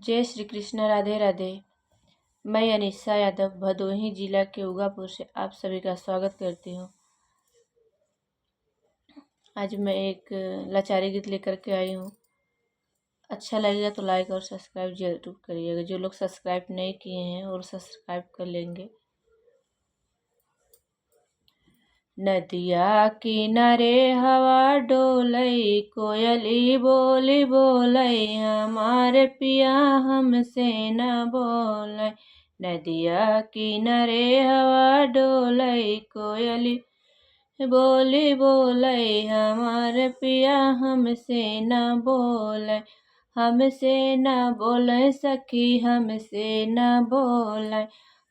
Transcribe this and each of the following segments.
जय श्री कृष्ण। राधे राधे। मैं अनिशा यादव भदोही जिला के उगापुर से आप सभी का स्वागत करती हूँ। आज मैं एक लाचारी गीत लेकर के आई हूँ। अच्छा लगेगा तो लाइक और सब्सक्राइब जरूर करिएगा। जो लोग सब्सक्राइब नहीं किए हैं और सब्सक्राइब कर लेंगे। नदिया किनारे हवा डोलई, कोयली बोली बोलई, हमारे पिया हमसे न बोलई। नदिया किनारे हवा डोलई, कोयली बोली बोलई, हमारे पिया हमसे न बोलई। हमसे न बोले सखी, हमसे न बोले,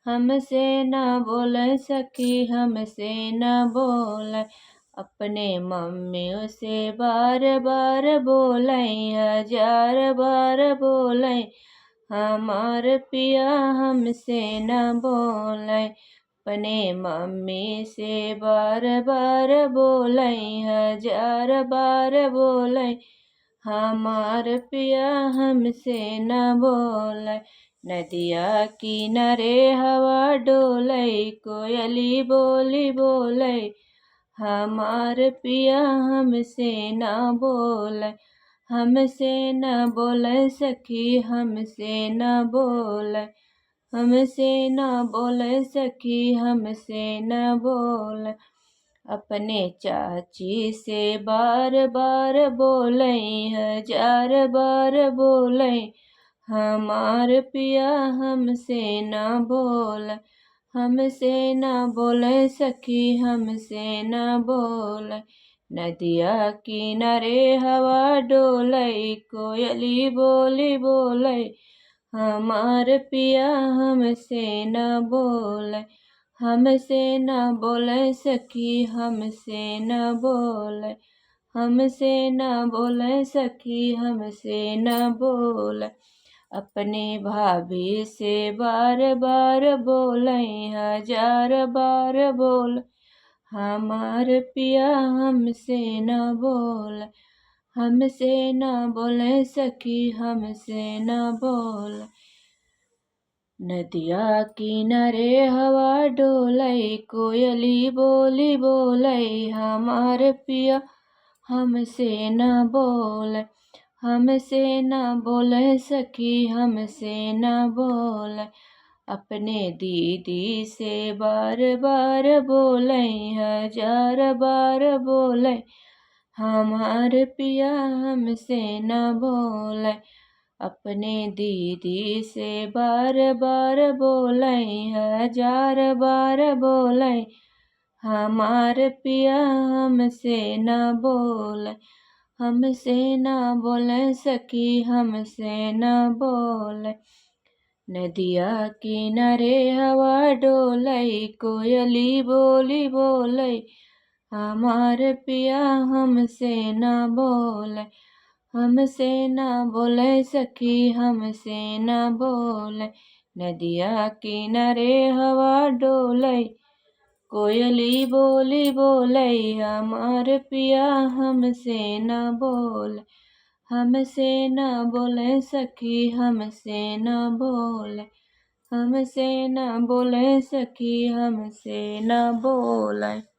हमसे न बोले सखी, हमसे न बोले। अपने मम्मियों से बार बार बोले, हजार बार बोले, हमार पिया हमसे न बोले। अपने मम्मी से बार बार बोले, हजार बार बोले, हमार पिया हमसे न बोले। नदिया किनारे हवा डोलई, कोयली बोली बोले, हमार पिया हमसे न बोले। हमसे न बोले सखी, हमसे न बोले, हमसे न बोले सखी, हमसे न बोले। अपने चाची से बार बार बोले, हजार बार बोले, हमार पिया हमसे न बोले। हमसे न बोले सखी, हमसे न बोले। नदिया किनारे हवा डोलई, कोयली बोली बोले, हमार पिया हमसे न बोले। हमसे न बोले सखी, हमसे न बोले, हमसे न बोले सखी, हमसे न बोले। अपने भाभी से बार बार बोले, हजार बार बोले, हमार पिया हमसे न बोले। हमसे न बोले सखी, हमसे न बोले। नदिया किनारे हवा डोलई, कोयली बोली बोलई, हमार पिया हमसे न बोले। हमसे न बोले सखी, हमसे न बोले। अपने दीदी से बार बार बोले, हजार बार बोले, हमार पिया हमसे न बोले। अपने दीदी से बार बार बोले, हजार बार बोले, हमार पिया हमसे न बोले। हमसे न बोले सखी, हमसे न बोले। नदिया किनारे हवा डोलई, कोयली बोली बोले, हमार पिया हमसे न बोले। हमसे न बोले सखी, हमसे न बोले। नदिया किनारे हवा डोलई, कोयली बोली बोले, हमार पिया हमसे न बोले। हमसे न बोले सखी, हमसे न बोले, हमसे न बोले सखी, हमसे न बोले।